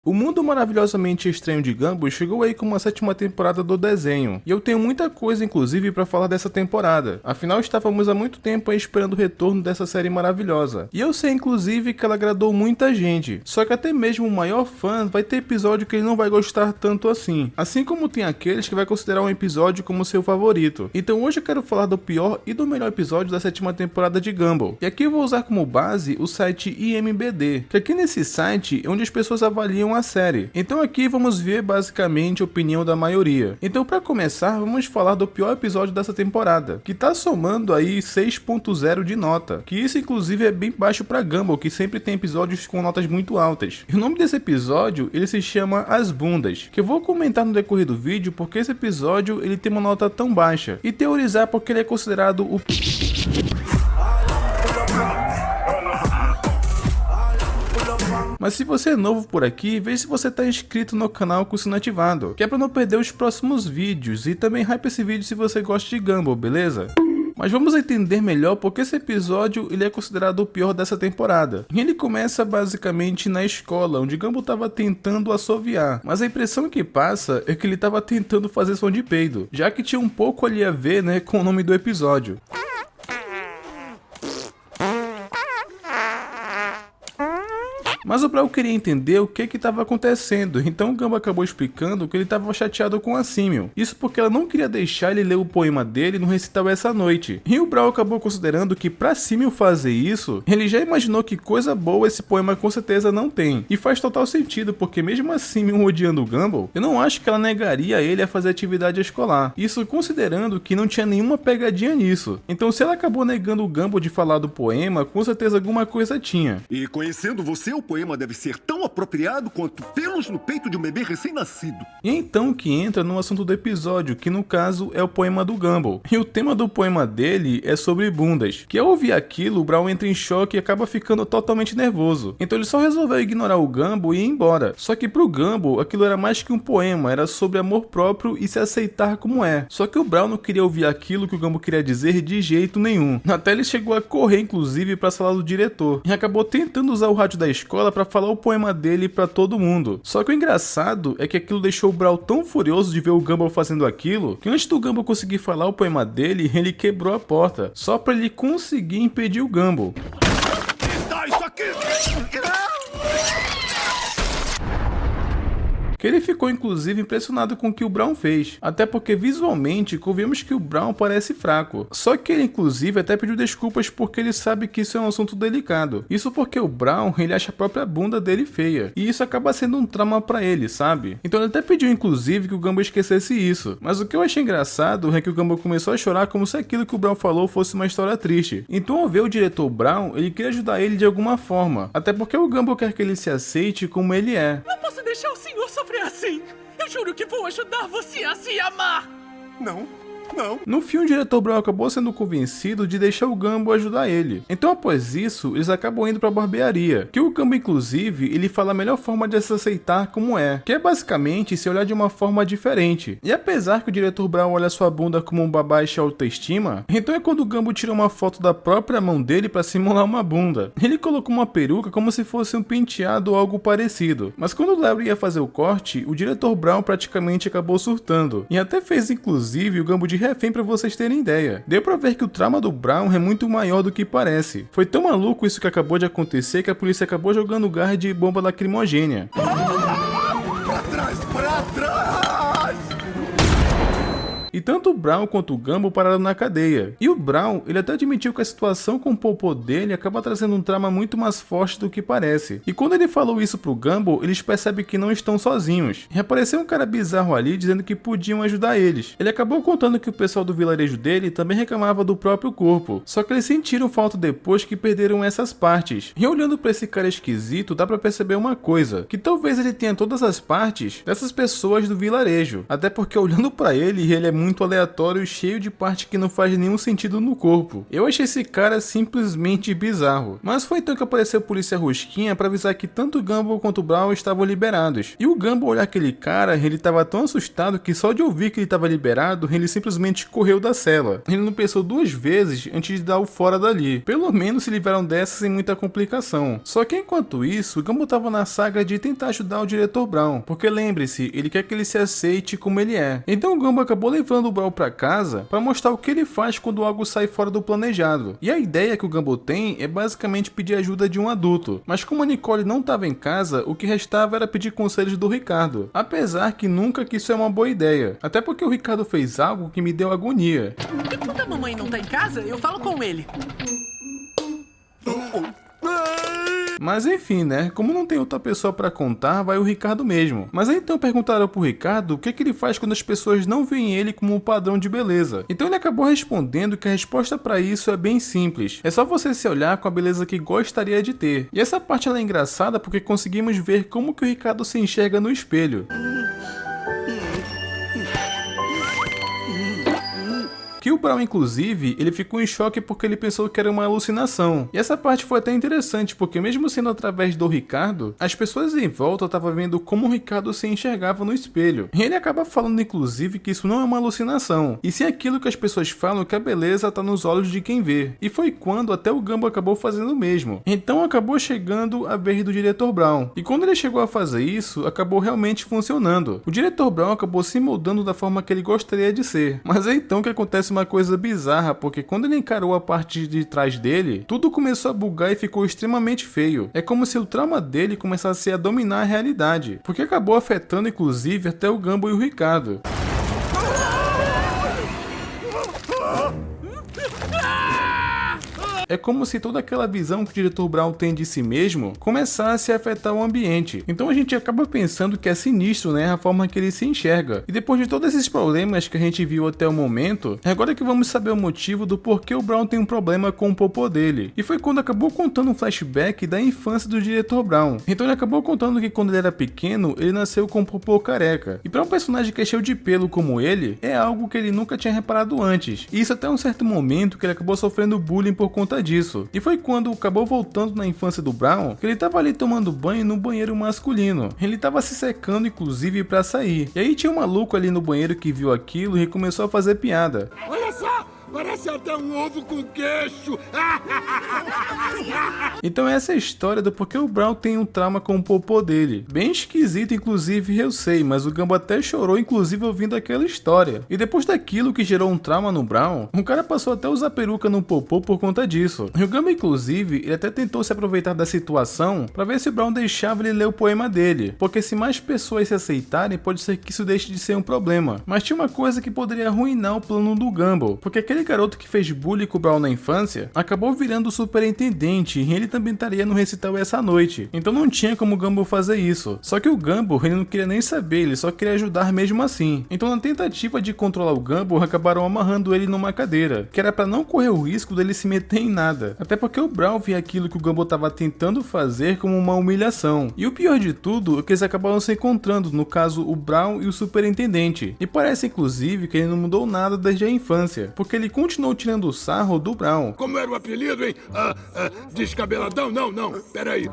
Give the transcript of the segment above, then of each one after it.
O Mundo Maravilhosamente Estranho de Gumball chegou aí com uma 7ª temporada do desenho, e eu tenho muita coisa inclusive pra falar dessa temporada, afinal estávamos há muito tempo aí esperando o retorno dessa série maravilhosa, e eu sei inclusive que ela agradou muita gente, só que até mesmo o maior fã vai ter episódio que ele não vai gostar tanto assim como tem aqueles que vai considerar um episódio como seu favorito. Então hoje eu quero falar do pior e do melhor episódio da 7ª temporada de Gumball, e aqui eu vou usar como base o site IMBD, que aqui nesse site é onde as pessoas avaliam a série. Então aqui vamos ver basicamente a opinião da maioria. Então para começar, vamos falar do pior episódio dessa temporada, que tá somando aí 6.0 de nota, que isso inclusive é bem baixo para Gumball, que sempre tem episódios com notas muito altas. E o nome desse episódio, ele se chama As Bundas, que eu vou comentar no decorrer do vídeo porque esse episódio ele tem uma nota tão baixa, e teorizar porque ele é considerado o Mas se você é novo por aqui, veja se você está inscrito no canal com o sino ativado, que é para não perder os próximos vídeos, e também hype esse vídeo se você gosta de Gumball, beleza? Mas vamos entender melhor porque esse episódio ele é considerado o pior dessa temporada. E ele começa basicamente na escola, onde Gumball estava tentando assoviar, mas a impressão que passa é que ele estava tentando fazer som de peido, já que tinha um pouco ali a ver, né, com o nome do episódio. Mas o Brawl queria entender o que estava acontecendo, então o Gumball acabou explicando que ele estava chateado com a Simil. Isso porque ela não queria deixar ele ler o poema dele no recital essa noite. E o Brawl acabou considerando que pra Simil fazer isso, ele já imaginou que coisa boa esse poema com certeza não tem. E faz total sentido, porque mesmo a Simil odiando o Gumball, eu não acho que ela negaria ele a fazer atividade escolar. Isso considerando que não tinha nenhuma pegadinha nisso. Então se ela acabou negando o Gumball de falar do poema, com certeza alguma coisa tinha. E conhecendo você, o poema deve ser tão apropriado quanto pelos no peito de um bebê recém-nascido. E então que entra no assunto do episódio, que no caso é o poema do Gumball. E o tema do poema dele é sobre bundas, que ao ouvir aquilo, o Brawl entra em choque e acaba ficando totalmente nervoso. Então ele só resolveu ignorar o Gumball e ir embora. Só que pro Gumball, aquilo era mais que um poema, era sobre amor próprio e se aceitar como é. Só que o Brawl não queria ouvir aquilo que o Gumball queria dizer de jeito nenhum. Até ele chegou a correr inclusive pra sala do diretor, e acabou tentando usar o rádio da escola para falar o poema dele para todo mundo. Só que o engraçado é que aquilo deixou o Brawl tão furioso de ver o Gumball fazendo aquilo, que antes do Gumball conseguir falar o poema dele, ele quebrou a porta, só para ele conseguir impedir o Gumball. Tá, isso aqui! Que ele ficou inclusive impressionado com o que o Brawl fez, até porque visualmente convemos que o Brawl parece fraco, só que ele inclusive até pediu desculpas porque ele sabe que isso é um assunto delicado, isso porque o Brawl ele acha a própria bunda dele feia, e isso acaba sendo um trauma pra ele, sabe? Então ele até pediu inclusive que o Gumball esquecesse isso, mas o que eu achei engraçado é que o Gumball começou a chorar como se aquilo que o Brawl falou fosse uma história triste. Então ao ver o diretor Brawl, ele queria ajudar ele de alguma forma, até porque o Gumball quer que ele se aceite como ele é. Não posso deixar o senhor sofrer assim! Eu juro que vou ajudar você a se amar! Não. No fim, o diretor Brawl acabou sendo convencido de deixar o Gumball ajudar ele. Então após isso, eles acabam indo pra barbearia, que o Gumball inclusive, ele fala a melhor forma de se aceitar como é, que é basicamente se olhar de uma forma diferente. E apesar que o diretor Brawl olha sua bunda como um babaixa autoestima, então é quando o Gumball tira uma foto da própria mão dele pra simular uma bunda. Ele colocou uma peruca como se fosse um penteado ou algo parecido, mas quando o Larry ia fazer o corte, o diretor Brawl praticamente acabou surtando, e até fez inclusive o Gumball de refém pra vocês terem ideia. Deu pra ver que o trauma do Brawl é muito maior do que parece. Foi tão maluco isso que acabou de acontecer que a polícia acabou jogando gás de bomba lacrimogênea. Pra trás! E tanto o Brawl quanto o Gumball pararam na cadeia. E o Brawl, ele até admitiu que a situação com o popô dele acaba trazendo um trauma muito mais forte do que parece. E quando ele falou isso pro Gumball, eles percebem que não estão sozinhos. E apareceu um cara bizarro ali dizendo que podiam ajudar eles. Ele acabou contando que o pessoal do vilarejo dele também reclamava do próprio corpo. Só que eles sentiram falta depois que perderam essas partes. E olhando pra esse cara esquisito, dá pra perceber uma coisa, que talvez ele tenha todas as partes dessas pessoas do vilarejo. Até porque olhando pra ele é muito aleatório e cheio de parte que não faz nenhum sentido no corpo. Eu achei esse cara simplesmente bizarro. Mas foi então que apareceu a polícia Rosquinha para avisar que tanto o Gumball quanto o Brown estavam liberados. E o Gumball olhar aquele cara, ele tava tão assustado que só de ouvir que ele estava liberado, ele simplesmente correu da cela. Ele não pensou duas vezes antes de dar o fora dali. Pelo menos se livraram dessa sem muita complicação. Só que enquanto isso, o Gumball tava na saga de tentar ajudar o diretor Brown, porque lembre-se, ele quer que ele se aceite como ele é. Então o Gumball acabou levando o Brown para casa para mostrar o que ele faz quando algo sai fora do planejado. E a ideia que o Gumball tem é basicamente pedir ajuda de um adulto. Mas como a Nicole não estava em casa, o que restava era pedir conselhos do Ricardo. Apesar que nunca que isso é uma boa ideia. Até porque o Ricardo fez algo que me deu agonia. E quando a mamãe não tá em casa, eu falo com ele. Mas enfim, né? Como não tem outra pessoa pra contar, vai o Ricardo mesmo. Mas aí então perguntaram pro Ricardo o que ele faz quando as pessoas não veem ele como um padrão de beleza. Então ele acabou respondendo que a resposta pra isso é bem simples. É só você se olhar com a beleza que gostaria de ter. E essa parte ela é engraçada porque conseguimos ver como que o Ricardo se enxerga no espelho. Que o Brown, inclusive, ele ficou em choque porque ele pensou que era uma alucinação. E essa parte foi até interessante, porque mesmo sendo através do Ricardo, as pessoas em volta estavam vendo como o Ricardo se enxergava no espelho. E ele acaba falando, inclusive, que isso não é uma alucinação, e sim aquilo que as pessoas falam que a beleza está nos olhos de quem vê. E foi quando até o Gumball acabou fazendo o mesmo. Então acabou chegando a vez do diretor Brown. E quando ele chegou a fazer isso, acabou realmente funcionando. O diretor Brown acabou se moldando da forma que ele gostaria de ser. Mas é então que acontece uma coisa bizarra, porque quando ele encarou a parte de trás dele, tudo começou a bugar e ficou extremamente feio. É como se o trauma dele começasse a dominar a realidade, porque acabou afetando inclusive até o Gumball e o Ricardo. É como se toda aquela visão que o diretor Brown tem de si mesmo começasse a afetar o ambiente. Então a gente acaba pensando que é sinistro, né, a forma que ele se enxerga. E depois de todos esses problemas que a gente viu até o momento, é agora que vamos saber o motivo do porquê o Brown tem um problema com o popô dele. E foi quando acabou contando um flashback da infância do diretor Brown. Então ele acabou contando que quando ele era pequeno, ele nasceu com um popô careca. E para um personagem que é cheio de pelo como ele, é algo que ele nunca tinha reparado antes. E isso até um certo momento que ele acabou sofrendo bullying por conta disso. E foi quando acabou voltando na infância do Brown que ele tava ali tomando banho no banheiro masculino. Ele tava se secando inclusive pra sair. E aí tinha um maluco ali no banheiro que viu aquilo e começou a fazer piada. Olha só! Parece até um ovo com queixo! Então essa é a história do porquê o Brown tem um trauma com o popô dele. Bem esquisito inclusive, eu sei, mas o Gumball até chorou inclusive ouvindo aquela história. E depois daquilo que gerou um trauma no Brown, o cara passou até a usar peruca no popô por conta disso. E o Gumball inclusive, ele até tentou se aproveitar da situação pra ver se o Brown deixava ele ler o poema dele. Porque se mais pessoas se aceitarem, pode ser que isso deixe de ser um problema. Mas tinha uma coisa que poderia arruinar o plano do Gumball, porque aquele garoto que fez bullying com o Brown na infância acabou virando o superintendente e ele também estaria no recital essa noite. Então não tinha como o Gumball fazer isso. Só que o Gumball, ele não queria nem saber, ele só queria ajudar mesmo assim. Então na tentativa de controlar o Gumball, acabaram amarrando ele numa cadeira, que era pra não correr o risco dele se meter em nada. Até porque o Brown via aquilo que o Gumball tava tentando fazer como uma humilhação. E o pior de tudo é que eles acabaram se encontrando, no caso o Brown e o superintendente. E parece inclusive que ele não mudou nada desde a infância, porque ele continuou tirando o sarro do Brown. Como era o apelido, hein? Descabeladão? Não. Peraí.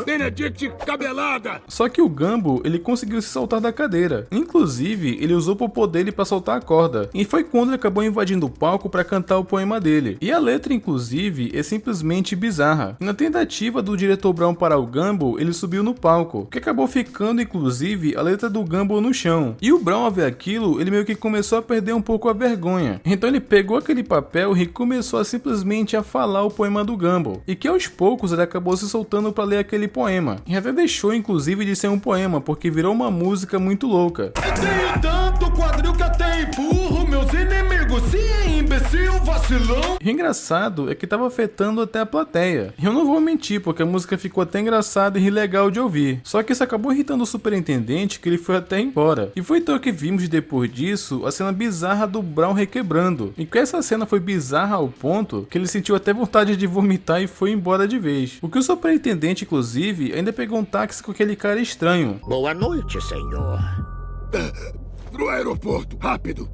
Benedict Cabelada. Só que o Gumball, ele conseguiu se soltar da cadeira. Inclusive, ele usou o popô dele pra soltar a corda. E foi quando ele acabou invadindo o palco pra cantar o poema dele. E a letra, inclusive, é simplesmente bizarra. E na tentativa do diretor Brown parar o Gumball, ele subiu no palco, que acabou ficando, inclusive, a letra do Gumball no chão. E o Brown, ao ver aquilo, ele meio que começou a perder um pouco a vergonha. Então ele pegou aquele papel e começou a simplesmente a falar o poema do Gumball. E que aos poucos ele acabou se soltando para ler aquele poema. E até deixou inclusive de ser um poema, porque virou uma música muito louca. Eu tenho tanto quadril que até empurro meus inimigos. Se é imbecil, vacilão. E o engraçado é que tava afetando até a plateia. E eu não vou mentir, porque a música ficou até engraçada e legal de ouvir. Só que isso acabou irritando o superintendente, que ele foi até embora. E foi então que vimos depois disso a cena bizarra do Brown requebrando. E que essa cena foi bizarra ao ponto que ele sentiu até vontade de vomitar e foi embora de vez. O que o superintendente, inclusive, ainda pegou um táxi com aquele cara estranho. Boa noite, senhor. Pro aeroporto, rápido.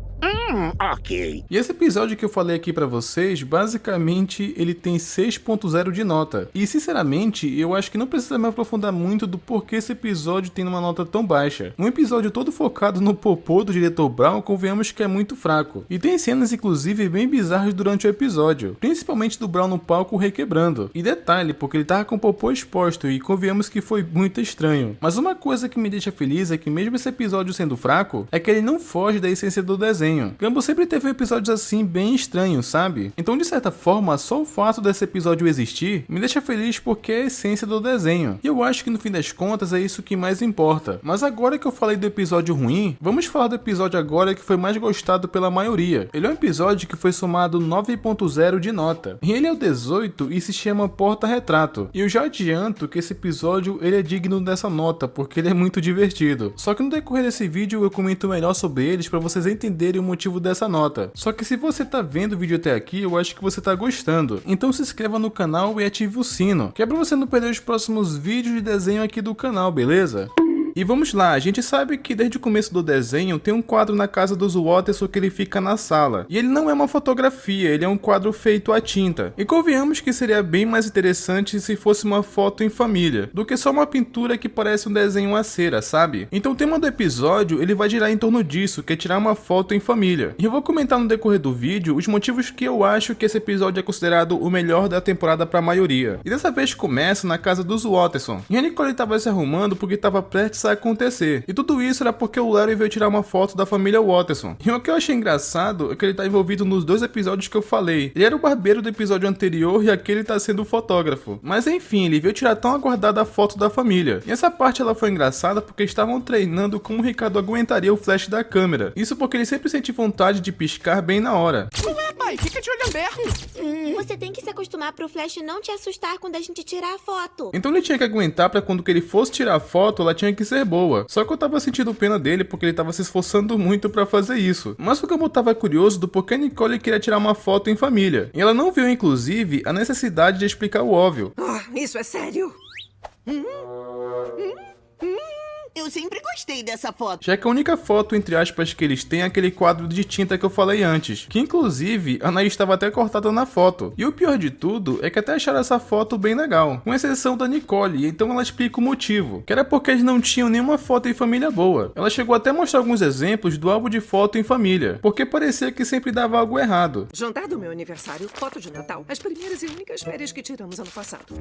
Ok. E esse episódio que eu falei aqui pra vocês, basicamente ele tem 6.0 de nota. E sinceramente, eu acho que não precisa me aprofundar muito do porquê esse episódio tem uma nota tão baixa. Um episódio todo focado no popô do diretor Brown, convenhamos que é muito fraco. E tem cenas inclusive bem bizarras durante o episódio, principalmente do Brown no palco requebrando. E detalhe, porque ele tava com o popô exposto e convenhamos que foi muito estranho. Mas uma coisa que me deixa feliz é que mesmo esse episódio sendo fraco, é que ele não foge da essência do desenho. Gumball sempre teve episódios assim bem estranhos, sabe? Então de certa forma, só o fato desse episódio existir me deixa feliz porque é a essência do desenho. E eu acho que no fim das contas é isso que mais importa. Mas agora que eu falei do episódio ruim, vamos falar do episódio agora que foi mais gostado pela maioria. Ele é um episódio que foi somado 9.0 de nota. E ele é o 18 e se chama Porta Retrato. E eu já adianto que esse episódio ele é digno dessa nota, porque ele é muito divertido. Só que no decorrer desse vídeo eu comento melhor sobre eles para vocês entenderem o motivo dessa nota. Só que se você tá vendo o vídeo até aqui, eu acho que você tá gostando. Então se inscreva no canal e ative o sino, que é pra você não perder os próximos vídeos de desenho aqui do canal, beleza? E vamos lá, a gente sabe que desde o começo do desenho tem um quadro na casa dos Watterson que ele fica na sala. E ele não é uma fotografia, ele é um quadro feito à tinta. E convenhamos que seria bem mais interessante se fosse uma foto em família, do que só uma pintura que parece um desenho à cera, sabe? Então o tema do episódio ele vai girar em torno disso, que é tirar uma foto em família. E eu vou comentar no decorrer do vídeo os motivos que eu acho que esse episódio é considerado o melhor da temporada pra maioria. E dessa vez começa na casa dos Watterson. E a Nicole estava se arrumando porque estava prestes a acontecer. E tudo isso era porque o Larry veio tirar uma foto da família Watterson. E o que eu achei engraçado é que ele tá envolvido nos dois episódios que eu falei. Ele era o barbeiro do episódio anterior e aqui ele tá sendo o fotógrafo. Mas enfim, ele veio tirar tão aguardada foto da família. E essa parte ela foi engraçada porque estavam treinando como o Ricardo aguentaria o flash da câmera. Isso porque ele sempre sente vontade de piscar bem na hora. Não é, pai? Fica de olho aberto. Você tem que se acostumar pro Flash não te assustar quando a gente tirar a foto. Então ele tinha que aguentar pra quando que ele fosse tirar a foto, ela tinha que ser boa. Só que eu tava sentindo pena dele porque ele tava se esforçando muito pra fazer isso. Mas o Gumball tava curioso do porquê a Nicole queria tirar uma foto em família. E ela não viu, inclusive, a necessidade de explicar o óbvio. Isso é sério? Eu sempre gostei dessa foto. Já que a única foto, entre aspas, que eles têm é aquele quadro de tinta que eu falei antes. Que inclusive, a Anaís estava até cortada na foto. E o pior de tudo é que até acharam essa foto bem legal. Com exceção da Nicole, então ela explica o motivo. Que era porque eles não tinham nenhuma foto em família boa. Ela chegou até a mostrar alguns exemplos do álbum de foto em família. Porque parecia que sempre dava algo errado. Jantar do meu aniversário, foto de Natal. As primeiras e únicas férias que tiramos ano passado.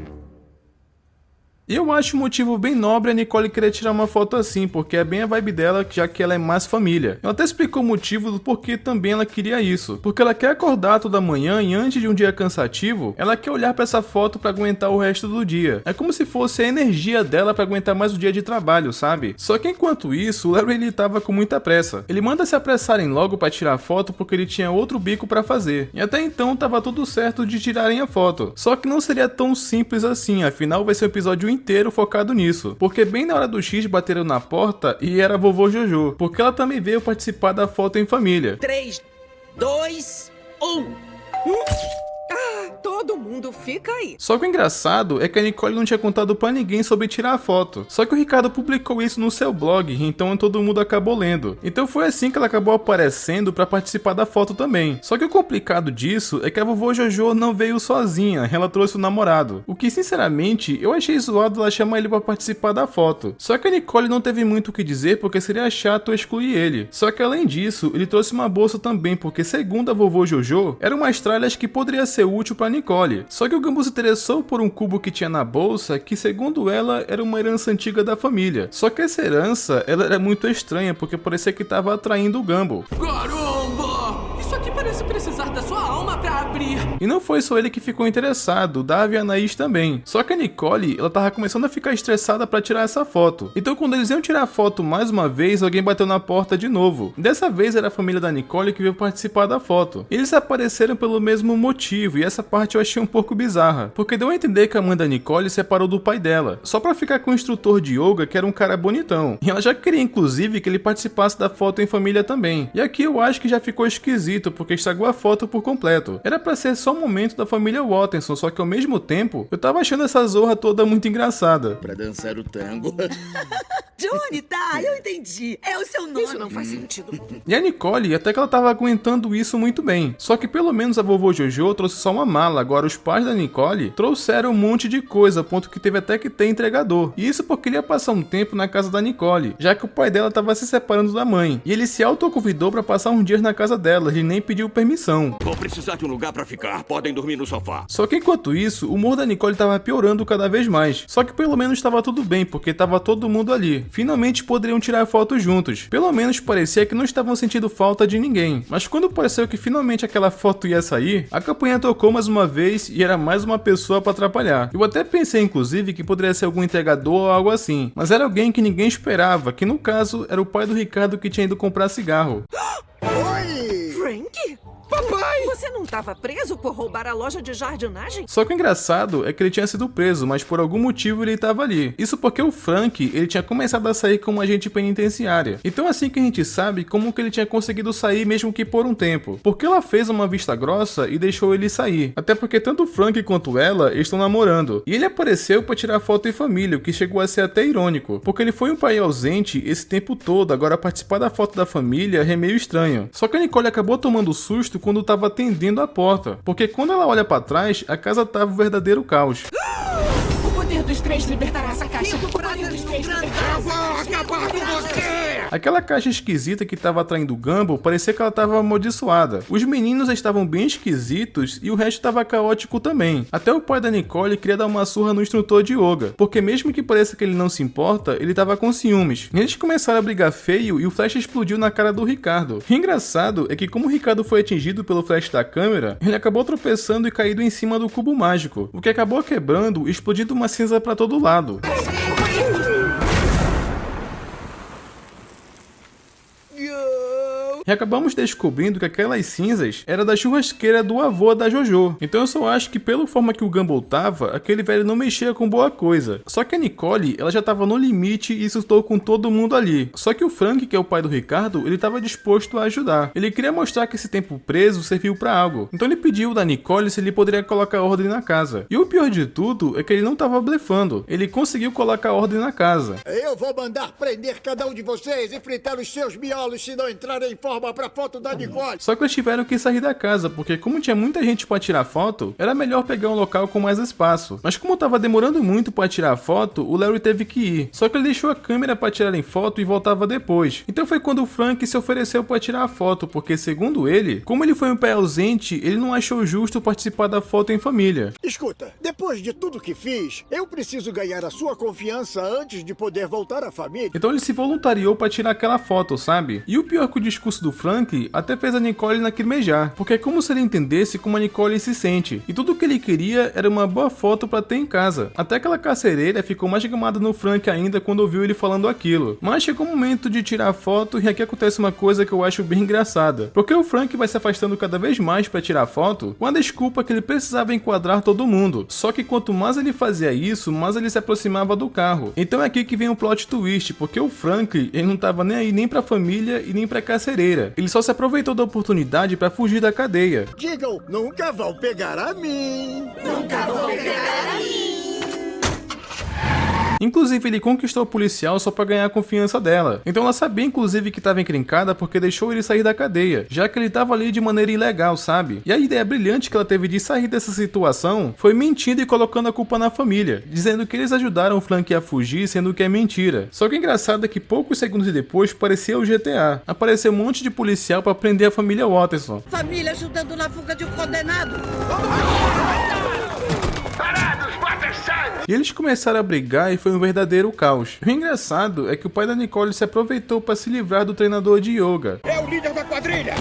E eu acho um motivo bem nobre a Nicole querer tirar uma foto assim, porque é bem a vibe dela, já que ela é mais família. Ela até explicou o motivo do porquê também ela queria isso. Porque ela quer acordar toda manhã e antes de um dia cansativo, ela quer olhar pra essa foto pra aguentar o resto do dia. É como se fosse a energia dela pra aguentar mais o dia de trabalho, sabe? Só que enquanto isso, o Larry ele tava com muita pressa. Ele manda se apressarem logo pra tirar a foto porque ele tinha outro bico pra fazer. E até então tava tudo certo de tirarem a foto. Só que não seria tão simples assim, afinal vai ser um episódio inteiro focado nisso, porque bem na hora do X bateram na porta e era a vovô Jojo, porque ela também veio participar da foto em família. 3, 2, 1. Todo mundo fica aí. Só que o engraçado é que a Nicole não tinha contado pra ninguém sobre tirar a foto. Só que o Ricardo publicou isso no seu blog, então todo mundo acabou lendo. Então foi assim que ela acabou aparecendo pra participar da foto também. Só que o complicado disso é que a vovô Jojo não veio sozinha, ela trouxe o namorado. O que sinceramente eu achei zoado ela chamar ele pra participar da foto. Só que a Nicole não teve muito o que dizer porque seria chato excluir ele. Só que além disso, ele trouxe uma bolsa também porque segundo a vovô Jojo, eram umas tralhas que poderia ser útil pra Nicole. Só que o Gumball se interessou por um cubo que tinha na bolsa que segundo ela era uma herança antiga da família. Só que essa herança ela era muito estranha porque parecia que estava atraindo o Gumball. Caramba! Isso aqui parece precisar da sua alma pra abrir. E não foi só ele que ficou interessado, Davi e a Anaís também. Só que a Nicole, ela tava começando a ficar estressada pra tirar essa foto. Então quando eles iam tirar a foto mais uma vez, alguém bateu na porta de novo. Dessa vez era a família da Nicole que veio participar da foto. Eles apareceram pelo mesmo motivo e essa parte eu achei um pouco bizarra, porque deu a entender que a mãe da Nicole separou do pai dela, só pra ficar com o instrutor de yoga que era um cara bonitão. E ela já queria inclusive que ele participasse da foto em família também. E aqui eu acho que já ficou esquisito, porque estragou a foto por completo. Era pra ser só um momento da família Watterson, só que ao mesmo tempo, eu tava achando essa zorra toda muito engraçada. Pra dançar o tango. Johnny, tá, eu entendi. É o seu nome. Isso não faz sentido. E a Nicole, até que ela tava aguentando isso muito bem. Só que pelo menos a vovô Jojo trouxe só uma mala, agora os pais da Nicole trouxeram um monte de coisa, a ponto que teve até que ter entregador. E isso porque ele ia passar um tempo na casa da Nicole, já que o pai dela tava se separando da mãe. E ele se autoconvidou pra passar uns dias na casa dela, ele nem pediu permissão. Vou precisar de um lugar pra ficar. Podem dormir no sofá. Só que enquanto isso, o humor da Nicole tava piorando cada vez mais. Só que pelo menos tava tudo bem, porque tava todo mundo ali. Finalmente poderiam tirar fotos juntos. Pelo menos parecia que não estavam sentindo falta de ninguém. Mas quando pareceu que finalmente aquela foto ia sair, a campainha tocou mais uma vez e era mais uma pessoa pra atrapalhar. Eu até pensei inclusive que poderia ser algum entregador ou algo assim. Mas era alguém que ninguém esperava, que no caso era o pai do Ricardo que tinha ido comprar cigarro. Frank? Papai! Você não estava preso por roubar a loja de jardinagem? Só que o engraçado é que ele tinha sido preso, mas por algum motivo ele estava ali. Isso porque o Frank, ele tinha começado a sair como agente penitenciária. Então assim que a gente sabe como que ele tinha conseguido sair mesmo que por um tempo. Porque ela fez uma vista grossa e deixou ele sair. Até porque tanto o Frank quanto ela estão namorando. E ele apareceu para tirar foto em família, o que chegou a ser até irônico. Porque ele foi um pai ausente esse tempo todo, agora participar da foto da família é meio estranho. Só que a Nicole acabou tomando susto quando tava atendendo a porta, porque quando ela olha pra trás, a casa tava um verdadeiro caos. O poder dos três libertará essa caixa. O poder dos três libertará essa caixa. Acabar com você! Aquela caixa esquisita que tava atraindo o Gumball parecia que ela tava amaldiçoada. Os meninos estavam bem esquisitos e o resto tava caótico também. Até o pai da Nicole queria dar uma surra no instrutor de yoga, porque mesmo que pareça que ele não se importa, ele tava com ciúmes. Eles começaram a brigar feio e o flash explodiu na cara do Ricardo. O engraçado é que como o Ricardo foi atingido pelo flash da câmera, ele acabou tropeçando e caído em cima do cubo mágico, o que acabou quebrando e explodindo uma cinza pra todo lado. E acabamos descobrindo que aquelas cinzas era da churrasqueira do avô da Jojo. Então eu só acho que pela forma que o Gumball tava, aquele velho não mexia com boa coisa. Só que a Nicole, ela já tava no limite e insultou com todo mundo ali. Só que o Frank, que é o pai do Ricardo, ele tava disposto a ajudar. Ele queria mostrar que esse tempo preso serviu pra algo. Então ele pediu da Nicole se ele poderia colocar ordem na casa. E o pior de tudo é que ele não tava blefando. Ele conseguiu colocar ordem na casa. Eu vou mandar prender cada um de vocês e fritar os seus miolos se não entrarem em forma pra foto da Nicole. Só que eles tiveram que sair da casa, porque como tinha muita gente pra tirar foto, era melhor pegar um local com mais espaço. Mas como tava demorando muito pra tirar a foto, o Larry teve que ir. Só que ele deixou a câmera pra tirarem foto e voltava depois. Então foi quando o Frank se ofereceu pra tirar a foto, porque segundo ele, como ele foi um pai ausente, ele não achou justo participar da foto em família. Escuta, depois de tudo que fiz, eu preciso ganhar a sua confiança antes de poder voltar à família. Então ele se voluntariou pra tirar aquela foto, sabe? E o pior que o discurso do Frank até fez a Nicole lacrimejar, porque é como se ele entendesse como a Nicole se sente. E tudo que ele queria era uma boa foto pra ter em casa. Até aquela carcereira ficou mais gamada no Frank ainda quando ouviu ele falando aquilo. Mas chegou o momento de tirar a foto e aqui acontece uma coisa que eu acho bem engraçada. Porque o Frank vai se afastando cada vez mais pra tirar a foto com a desculpa que ele precisava enquadrar todo mundo. Só que quanto mais ele fazia isso, mais ele se aproximava do carro. Então é aqui que vem o plot twist, porque o Frank, ele não tava nem aí nem pra família e nem pra carcereira. Ele só se aproveitou da oportunidade pra fugir da cadeia. Digam, nunca vão pegar a mim. Nunca vou pegar a mim. Inclusive, ele conquistou o policial só pra ganhar a confiança dela. Então ela sabia, inclusive, que tava encrencada porque deixou ele sair da cadeia, já que ele tava ali de maneira ilegal, sabe? E a ideia brilhante que ela teve de sair dessa situação foi mentindo e colocando a culpa na família, dizendo que eles ajudaram o Frank a fugir, sendo que é mentira. Só que o engraçado é que poucos segundos depois parecia o GTA. Apareceu um monte de policial pra prender a família Watterson. Família ajudando na fuga de um condenado. E eles começaram a brigar e foi um verdadeiro caos. O engraçado é que o pai da Nicole se aproveitou para se livrar do treinador de yoga. É o líder da quadrilha!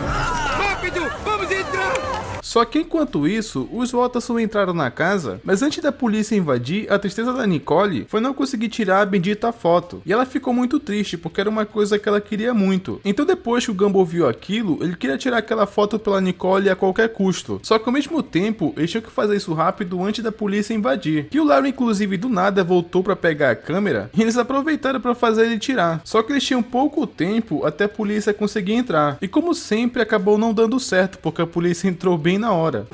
Rápido! Vamos entrar! Só que enquanto isso, os Watterson entraram na casa, mas antes da polícia invadir, a tristeza da Nicole foi não conseguir tirar a bendita foto. E ela ficou muito triste, porque era uma coisa que ela queria muito. Então depois que o Gumball viu aquilo, ele queria tirar aquela foto pela Nicole a qualquer custo. Só que ao mesmo tempo, eles tinham que fazer isso rápido antes da polícia invadir. E o Larry inclusive do nada voltou pra pegar a câmera, e eles aproveitaram pra fazer ele tirar. Só que eles tinham pouco tempo até a polícia conseguir entrar. E como sempre, acabou não dando certo, porque a polícia entrou bem na hora.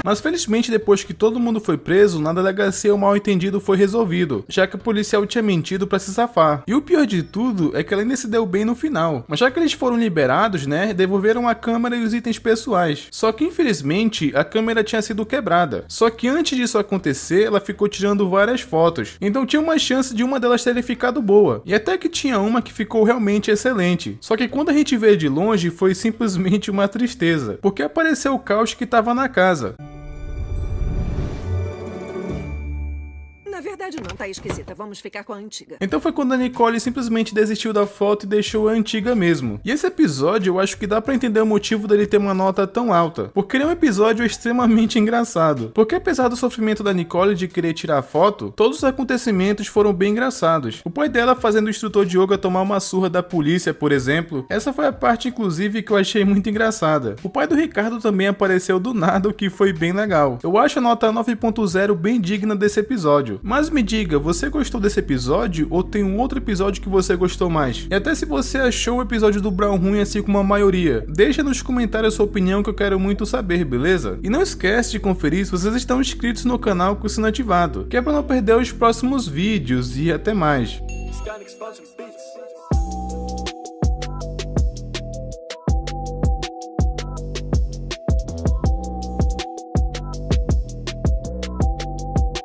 Mas felizmente depois que todo mundo foi preso, na delegacia o mal entendido foi resolvido, já que o policial tinha mentido pra se safar. E o pior de tudo é que ela ainda se deu bem no final. Mas já que eles foram liberados, né, devolveram a câmera e os itens pessoais. Só que infelizmente a câmera tinha sido quebrada. Só que antes disso acontecer, ela ficou tirando várias fotos. Então tinha uma chance de uma delas ter ficado boa. E até que tinha uma que ficou realmente excelente. Só que quando a gente vê de longe, foi simplesmente uma tristeza. Porque apareceu o caos que tava na casa. Na verdade não, tá esquisita. Vamos ficar com a antiga. Então foi quando a Nicole simplesmente desistiu da foto e deixou a antiga mesmo. E esse episódio eu acho que dá pra entender o motivo dele ter uma nota tão alta. Porque ele é um episódio extremamente engraçado. Porque apesar do sofrimento da Nicole de querer tirar a foto, todos os acontecimentos foram bem engraçados. O pai dela fazendo o instrutor de yoga tomar uma surra da polícia, por exemplo. Essa foi a parte inclusive que eu achei muito engraçada. O pai do Ricardo também apareceu do nada, o que foi bem legal. Eu acho a nota 9.0 bem digna desse episódio. Mas me diga, você gostou desse episódio ou tem um outro episódio que você gostou mais? E até se você achou o episódio do Brown ruim assim como a maioria, deixa nos comentários a sua opinião que eu quero muito saber, beleza? E não esquece de conferir se vocês estão inscritos no canal com o sino ativado, que é para não perder os próximos vídeos e até mais.